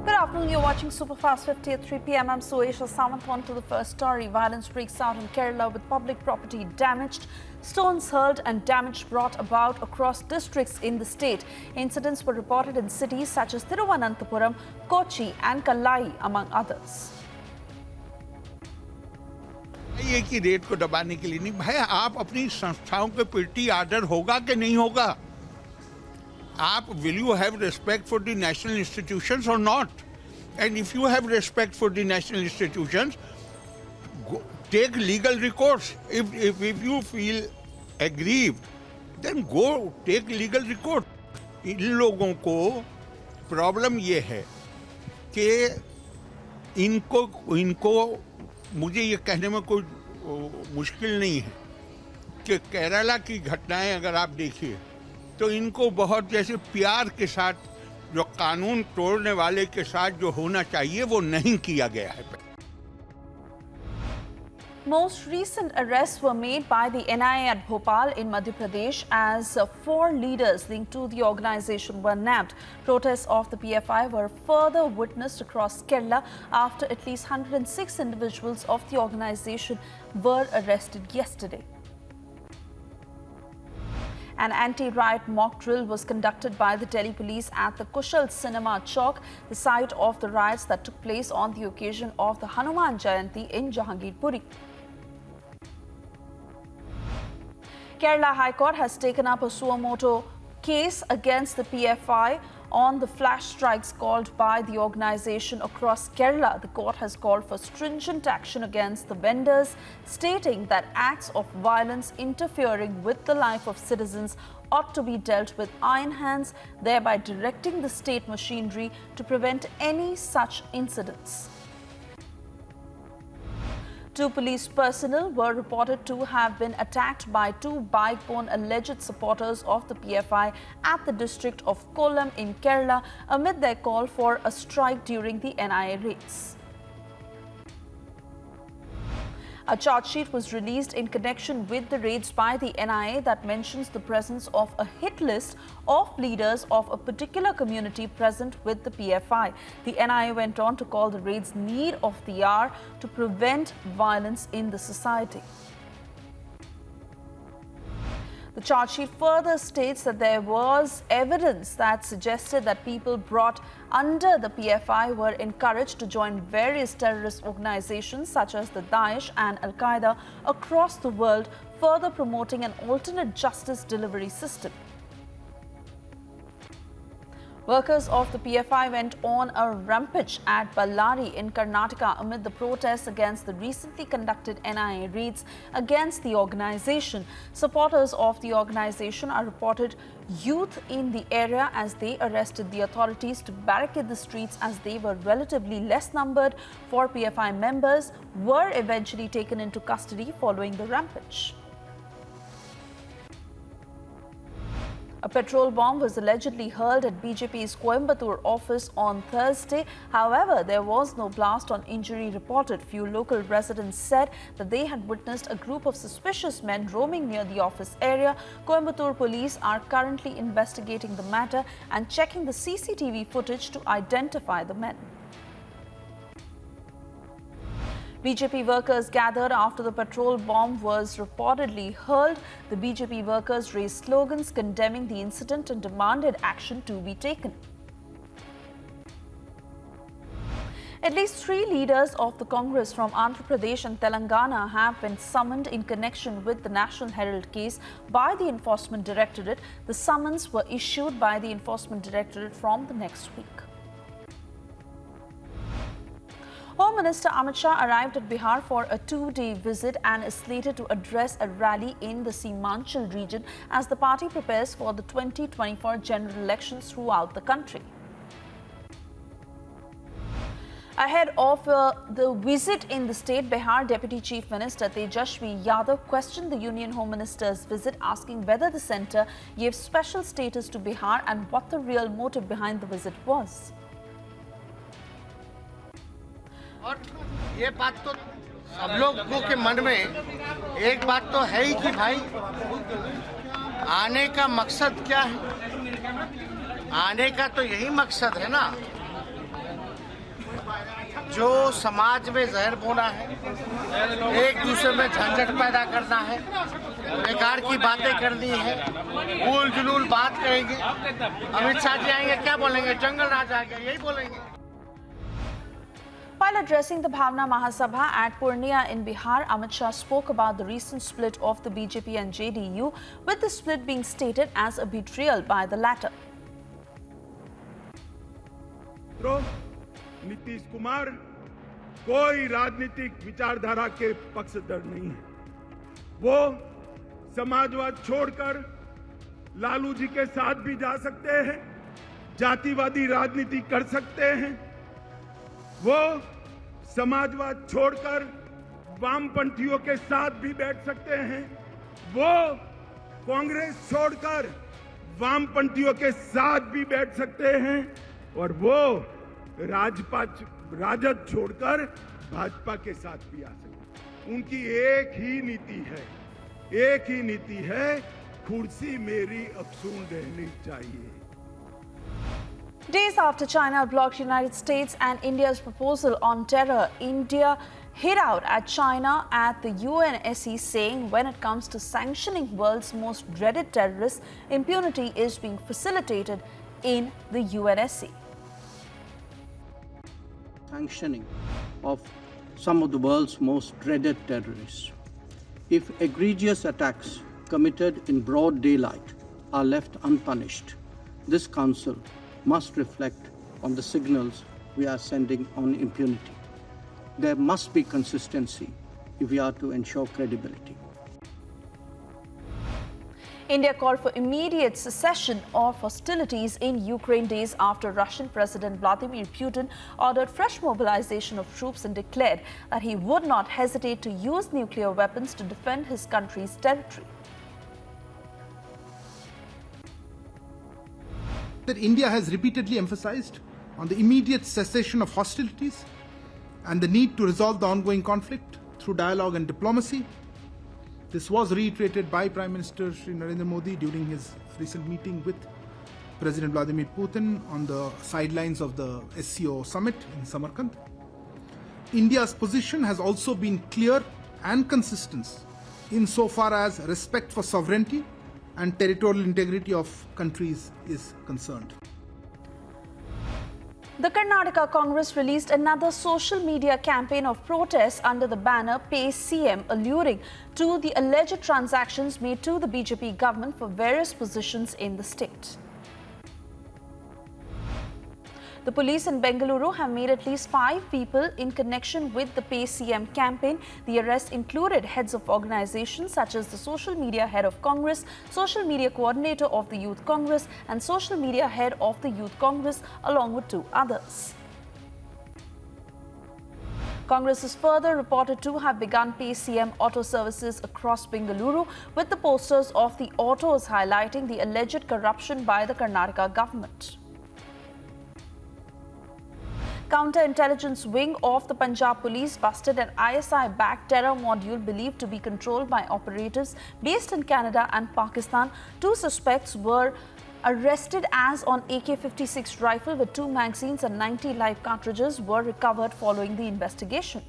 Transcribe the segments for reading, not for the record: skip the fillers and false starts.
Good afternoon, you're watching Superfast 50 at 3 p.m. I'm Suesha Samant. On to the first story. Violence breaks out in Kerala with public property damaged, stones hurled and damage brought about across districts in the state. Incidents were reported in cities such as Thiruvananthapuram, Kochi and Kallai, among others. ये कि rate को दबाने के लिए नहीं भाई, आप अपनी संस्थाओं के प्रति आदर होगा कि नहीं होगा? आप will you have respect for the national institutions or not? And if you have respect for the national institutions, take legal recourse. If you feel aggrieved, then go take legal recourse. इन लोगों को problem ये है कि इनको मुझे ये कहने में कोई मुश्किल नहीं है कि केरला की घटनाएं अगर आप देखिए तो इनको बहुत जैसे प्यार के साथ जो कानून तोड़ने वाले के साथ जो होना चाहिए वो नहीं किया गया है. Most recent arrests were made by the NIA at Bhopal in Madhya Pradesh as 4 leaders linked to the organization were nabbed. Protests of the PFI were further witnessed across Kerala after at least 106 individuals of the organization were arrested yesterday. An anti-riot mock drill was conducted by the Delhi police at the Kushal Cinema Chowk, the site of the riots that took place on the occasion of the Hanuman Jayanti in Jahangirpuri. Kerala High Court has taken up a suo motu case against the PFI on the flash strikes called by the organization across Kerala. The court has called for stringent action against the vendors, stating that acts of violence interfering with the life of citizens ought to be dealt with iron hands, thereby directing the state machinery to prevent any such incidents. 2 police personnel were reported to have been attacked by 2 bike-borne alleged supporters of the PFI at the district of Kollam in Kerala amid their call for a strike during the NIA raids. A charge sheet was released in connection with the raids by the NIA that mentions the presence of a hit list of leaders of a particular community present with the PFI. The NIA went on to call the raids need of the hour to prevent violence in the society. The charge sheet further states that there was evidence that suggested that people brought under the PFI were encouraged to join various terrorist organizations such as the Daesh and Al-Qaeda across the world, further promoting an alternate justice delivery system. Workers of the PFI went on a rampage at Ballari in Karnataka amid the protests against the recently conducted NIA raids against the organization. Supporters of the organization are reported youth in the area as they arrested the authorities to barricade the streets as they were relatively less numbered. 4 PFI members were eventually taken into custody following the rampage. A petrol bomb was allegedly hurled at BJP's Coimbatore office on Thursday. However, there was no blast or injury reported. Few local residents said that they had witnessed a group of suspicious men roaming near the office area. Coimbatore police are currently investigating the matter and checking the CCTV footage to identify the men. BJP workers gathered after the petrol bomb was reportedly hurled. The BJP workers raised slogans condemning the incident and demanded action to be taken. At least 3 leaders of the Congress from Andhra Pradesh and Telangana have been summoned in connection with the National Herald case by the Enforcement Directorate. The summons were issued by the Enforcement Directorate from the next week. Home Minister Amit Shah arrived at Bihar for a 2-day visit and is slated to address a rally in the Seemanchal region as the party prepares for the 2024 general elections throughout the country. Ahead of the visit in the state, Bihar Deputy Chief Minister Tejashwi Yadav questioned the Union Home Minister's visit, asking whether the centre gave special status to Bihar and what the real motive behind the visit was. और ये बात तो सब लोगों के मन में एक बात तो है ही कि भाई आने का मकसद क्या है? आने का तो यही मकसद है ना जो समाज में जहर बोना है, एक दूसरे में झंझट पैदा करना है, बेकार की बातें करनी है, उल जुलूल बात करेंगे। अमित शाह जी आएंगे, क्या बोलेंगे? जंगल राज आ गया, यही बोलेंगे। While addressing the Bhavna Mahasabha at Purnia in Bihar, Amit Shah spoke about the recent split of the BJP and JDU, with the split being stated as a betrayal by the latter. Nitish Kumar कोई राजनीतिक विचारधारा के पक्षधर नहीं है। वो समाजवाद छोड़कर लालू जी के साथ भी जा सकते हैं, जातिवादी राजनीति कर सकते हैं। वो समाजवाद छोड़कर वामपंथियों के साथ भी बैठ सकते हैं। वो कांग्रेस छोड़कर वामपंथियों के साथ भी बैठ सकते हैं और वो राजद छोड़कर भाजपा के साथ भी आ सकते हैं। उनकी एक ही नीति है, कुर्सी मेरी अफसून रहनी चाहिए। Days after China blocked United States and India's proposal on terror, India hit out at China at the UNSC, saying when it comes to sanctioning world's most dreaded terrorists, impunity is being facilitated in the UNSC. Sanctioning of some of the world's most dreaded terrorists. If egregious attacks committed in broad daylight are left unpunished, this Council must reflect on the signals we are sending on impunity. There must be consistency if we are to ensure credibility. India called for immediate cessation of hostilities in Ukraine days after Russian President Vladimir Putin ordered fresh mobilization of troops and declared that he would not hesitate to use nuclear weapons to defend his country's territory. That India has repeatedly emphasized on the immediate cessation of hostilities and the need to resolve the ongoing conflict through dialogue and diplomacy. This was reiterated by Prime Minister Shri Narendra Modi during his recent meeting with President Vladimir Putin on the sidelines of the SCO summit in Samarkand. India's position has also been clear and consistent insofar as respect for sovereignty and territorial integrity of countries is concerned. The Karnataka Congress released another social media campaign of protest under the banner Pay CM, alluring to the alleged transactions made to the BJP government for various positions in the state. The police in Bengaluru have made at least 5 people in connection with the Pay CM campaign. The arrest included heads of organizations such as the social media head of Congress, social media coordinator of the Youth Congress and social media head of the Youth Congress, along with 2 others. Congress is further reported to have begun Pay CM auto services across Bengaluru, with the posters of the autos highlighting the alleged corruption by the Karnataka government. Counter-intelligence wing of the Punjab Police busted an ISI-backed terror module believed to be controlled by operatives based in Canada and Pakistan. 2 suspects were arrested as on AK-56 rifle with 2 magazines and 90 live cartridges were recovered following the investigation.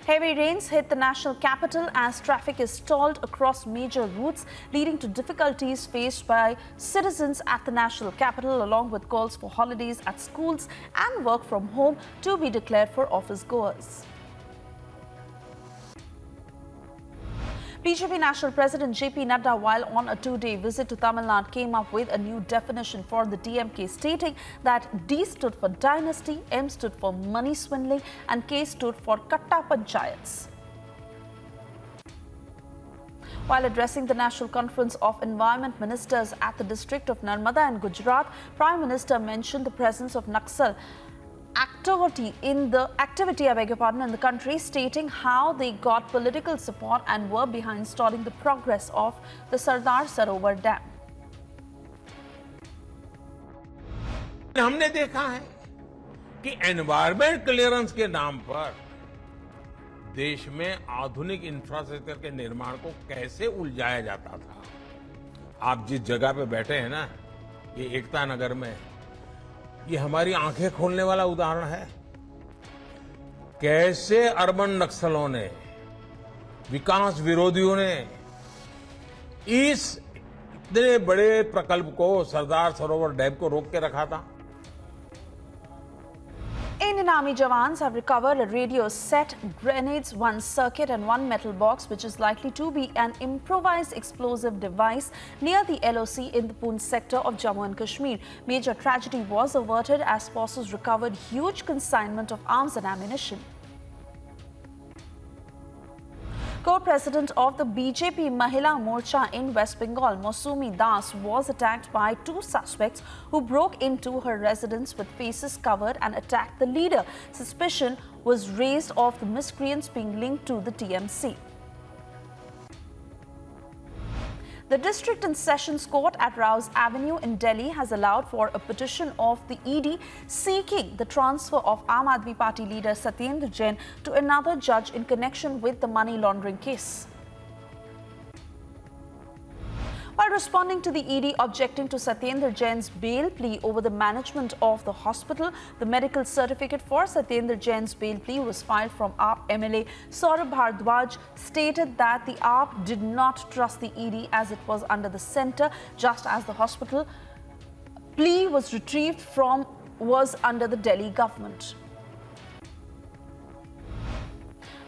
Heavy rains hit the national capital as traffic is stalled across major routes, leading to difficulties faced by citizens at the national capital, along with calls for holidays at schools and work from home to be declared for office goers. BJP National President JP Nadda, while on a 2-day visit to Tamil Nadu, came up with a new definition for the DMK, stating that D stood for dynasty, M stood for money swindling and K stood for katta panchayats. While addressing the National Conference of Environment Ministers at the district of Narmada in Gujarat, Prime Minister mentioned the presence of Naxal activity in the country, stating how they got political support and were behind stalling the progress of the Sardar Sarovar Dam. हमने देखा है कि environment clearance के नाम पर देश में आधुनिक इंफ्रास्ट्रक्चर के निर्माण को कैसे उलझाया जाता था। आप जिस जगह पे बैठे हैं ना, ये एकता नगर में ये हमारी आंखें खोलने वाला उदाहरण है। कैसे अर्बन नक्सलों ने, विकास विरोधियों ने इस इतने बड़े प्रकल्प को, सरदार सरोवर डैम को रोक के रखा था। Indian Army jawans have recovered a radio set, grenades, one circuit and one metal box which is likely to be an improvised explosive device near the LOC in the Poonch sector of Jammu and Kashmir. Major tragedy was averted as forces recovered huge consignment of arms and ammunition. Co-president of the BJP Mahila Morcha in West Bengal, Mausumi Das, was attacked by two suspects who broke into her residence with faces covered and attacked the leader. Suspicion was raised of the miscreants being linked to the TMC. The District and Sessions Court at Rouse Avenue in Delhi has allowed for a petition of the ED seeking the transfer of Aam Aadmi Party leader Satyendra Jain to another judge in connection with the money laundering case. While responding to the ED objecting to Satyendra Jain's bail plea over the management of the hospital, the medical certificate for Satyendra Jain's bail plea was filed from AAP MLA Saurabh Bhardwaj stated that the AAP did not trust the ED as it was under the centre, just as the hospital plea was retrieved from was under the Delhi government.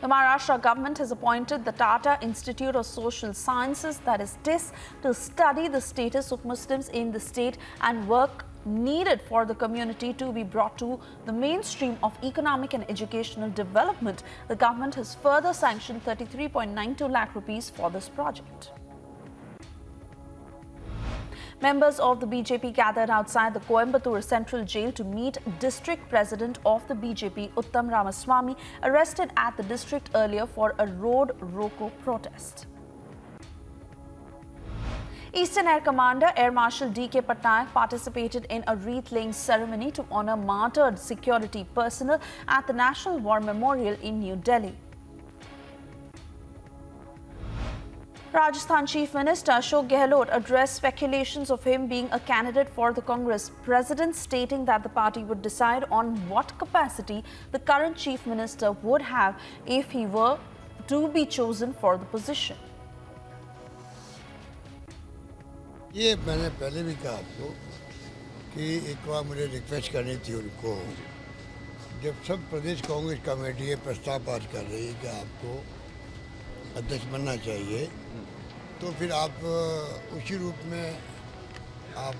The Maharashtra government has appointed the Tata Institute of Social Sciences, that is TISS, to study the status of Muslims in the state and work needed for the community to be brought to the mainstream of economic and educational development. The government has further sanctioned 33.92 lakh rupees for this project. Members of the BJP gathered outside the Coimbatore Central Jail to meet District President of the BJP, Uttam Ramaswamy, arrested at the district earlier for a road roko protest. Eastern Air Commander Air Marshal D.K. Patnaik participated in a wreath-laying ceremony to honour martyred security personnel at the National War Memorial in New Delhi. Rajasthan Chief Minister Ashok Gehlot addressed speculations of him being a candidate for the Congress president, stating that the party would decide on what capacity the current Chief Minister would have if he were to be chosen for the position. ये मैंने पहले भी कहा आपको कि एक बार मुझे request करनी थी उनको, जब सब प्रदेश कांग्रेस कमेटी ये प्रस्ताव पास कर रही है कि आपको अध्यक्ष बनना चाहिए, तो फिर आप उसी रूप में आप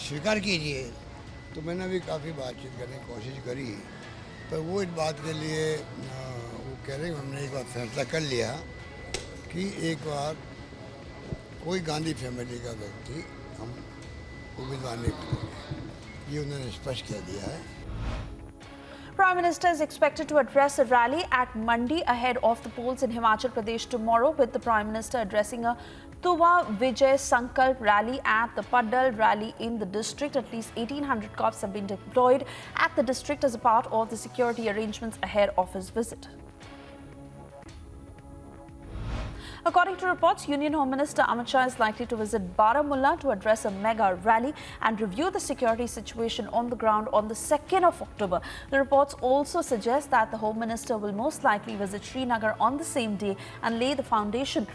स्वीकार कीजिए। तो मैंने भी काफ़ी बातचीत करने की कोशिश करी, पर वो इस बात के लिए वो कह रहे हैं हमने एक बार फैसला कर लिया कि एक बार कोई गांधी फैमिली का व्यक्ति हम उम्मीदवार नहीं करेंगे, ये उन्होंने स्पष्ट कह दिया है। Prime Minister is expected to address a rally at Mandi ahead of the polls in Himachal Pradesh tomorrow, with the Prime Minister addressing a Tuva Vijay Sankalp rally at the Paddal rally in the district. At least 1,800 cops have been deployed at the district as a part of the security arrangements ahead of his visit. According to reports, Union Home Minister Amit Shah is likely to visit Baramulla to address a mega rally and review the security situation on the ground on the 2nd of October. The reports also suggest that the Home Minister will most likely visit Srinagar on the same day and lay the foundation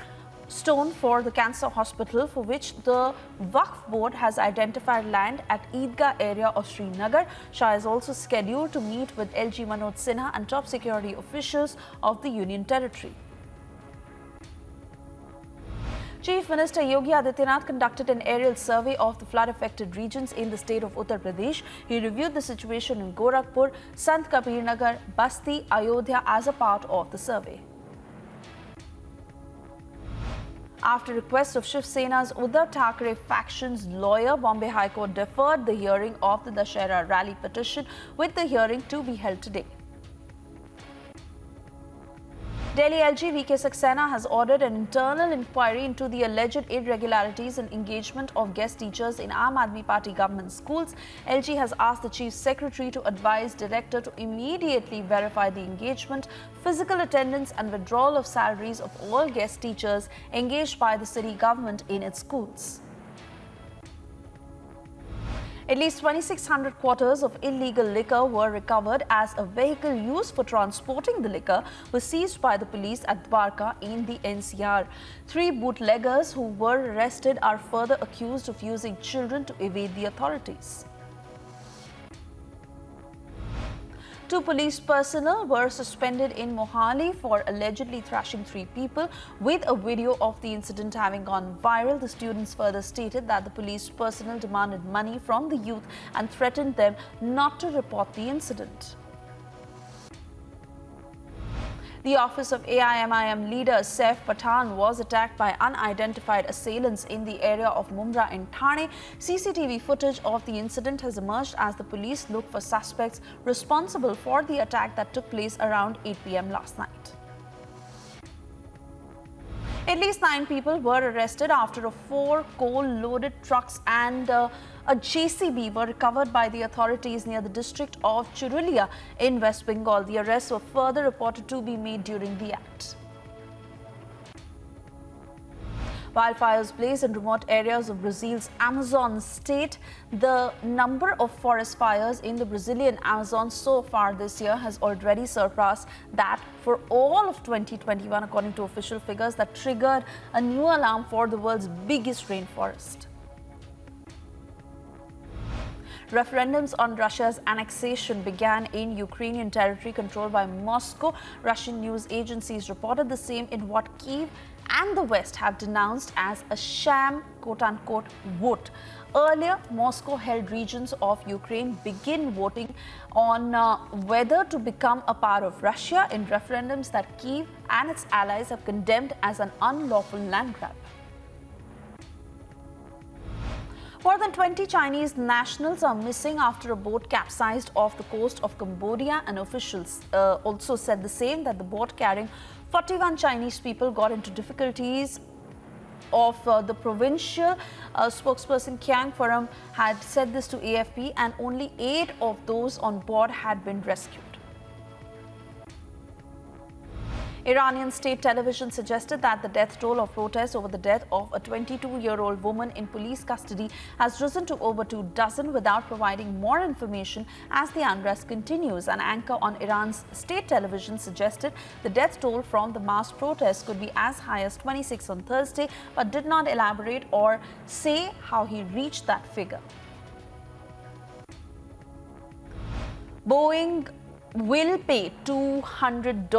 stone for the cancer hospital, for which the Waqf board has identified land at Eidgah area of Srinagar. Shah is also scheduled to meet with LG Manoj Sinha and top security officials of the Union Territory. Chief Minister Yogi Adityanath conducted an aerial survey of the flood-affected regions in the state of Uttar Pradesh. He reviewed the situation in Gorakhpur, Sant Kabir Nagar, Basti, Ayodhya as a part of the survey. After request of Shiv Sena's Uddhav Thackeray faction's lawyer, Bombay High Court deferred the hearing of the Dussehra rally petition, with the hearing to be held today. Delhi LG V.K. Saxena has ordered an internal inquiry into the alleged irregularities and engagement of guest teachers in Aam Aadmi Party government schools. LG has asked the Chief Secretary to advise Director to immediately verify the engagement, physical attendance and withdrawal of salaries of all guest teachers engaged by the city government in its schools. At least 2,600 quarters of illegal liquor were recovered as a vehicle used for transporting the liquor was seized by the police at Dwarka in the NCR. 3 bootleggers who were arrested are further accused of using children to evade the authorities. 2 police personnel were suspended in Mohali for allegedly thrashing 3 people, with a video of the incident having gone viral. The students further stated that the police personnel demanded money from the youth and threatened them not to report the incident. The office of AIMIM leader Saif Pathan was attacked by unidentified assailants in the area of Mumra in Thane. CCTV footage of the incident has emerged as the police look for suspects responsible for the attack that took place around 8 p.m. last night. At least 9 people were arrested after 4 coal-loaded trucks and a JCB were recovered by the authorities near the district of Churulia in West Bengal. The arrests were further reported to be made during the act. Wildfires blaze in remote areas of Brazil's Amazon state. The number of forest fires in the Brazilian Amazon so far this year has already surpassed that for all of 2021, according to official figures that triggered a new alarm for the world's biggest rainforest. Referendums on Russia's annexation began in Ukrainian territory controlled by Moscow. Russian news agencies reported the same in what Kyiv and the West have denounced as a sham, quote-unquote, vote. Earlier, Moscow held regions of Ukraine begin voting on whether to become a part of Russia in referendums that Kyiv and its allies have condemned as an unlawful land grab. More than 20 Chinese nationals are missing after a boat capsized off the coast of Cambodia, and officials also said the same, that the boat carrying 41 Chinese people got into difficulties of the provincial spokesperson Kiang Pharam had said this to AFP, and only 8 of those on board had been rescued. Iranian state television suggested that the death toll of protests over the death of a 22-year-old woman in police custody has risen to over 24 without providing more information as the unrest continues. An anchor on Iran's state television suggested the death toll from the mass protests could be as high as 26 on Thursday, but did not elaborate or say how he reached that figure. Boeing will pay $200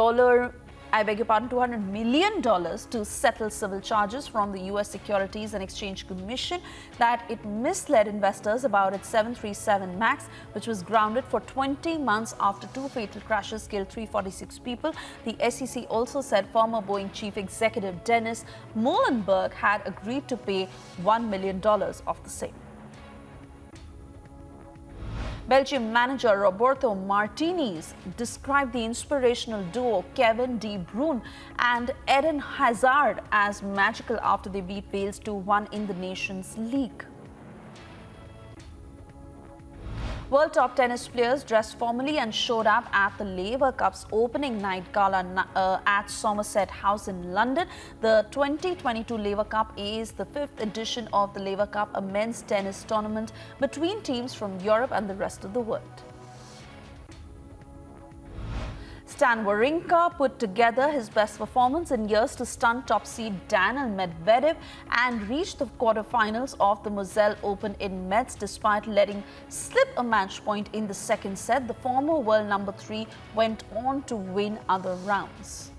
million to settle civil charges from the U.S. Securities and Exchange Commission that it misled investors about its 737 MAX, which was grounded for 20 months after 2 fatal crashes killed 346 people. The SEC also said former Boeing chief executive Dennis Muhlenberg had agreed to pay $1 million of the same. Belgium manager Roberto Martinez described the inspirational duo Kevin De Bruyne and Eden Hazard as magical after they beat Wales 2-1 in the Nations League. World top tennis players dressed formally and showed up at the Laver Cup's opening night gala at Somerset House in London. The 2022 Laver Cup is the 5th edition of the Laver Cup, a men's tennis tournament between teams from Europe and the rest of the world. Stan Wawrinka put together his best performance in years to stunt top seed Daniil Medvedev and reach the quarterfinals of the Moselle Open in Metz despite letting slip a match point in the second set. The former world number 3 went on to win other rounds.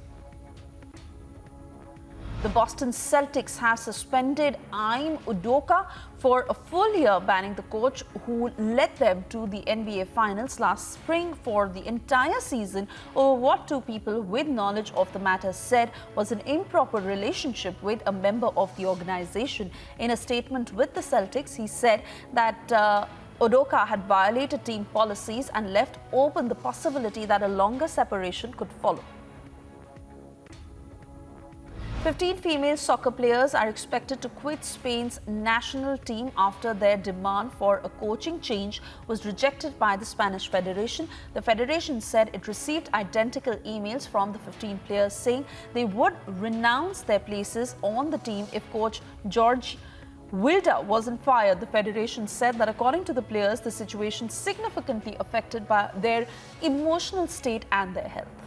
The Boston Celtics have suspended Ime Udoka for a full year, banning the coach who led them to the NBA Finals last spring for the entire season over what 2 people with knowledge of the matter said was an improper relationship with a member of the organization. In a statement with the Celtics, he said that Udoka had violated team policies and left open the possibility that a longer separation could follow. 15 female soccer players are expected to quit Spain's national team after their demand for a coaching change was rejected by the Spanish Federation. The Federation said it received identical emails from the 15 players saying they would renounce their places on the team if coach Jorge Wilder wasn't fired. The federation said that according to the players, the situation significantly affected by their emotional state and their health.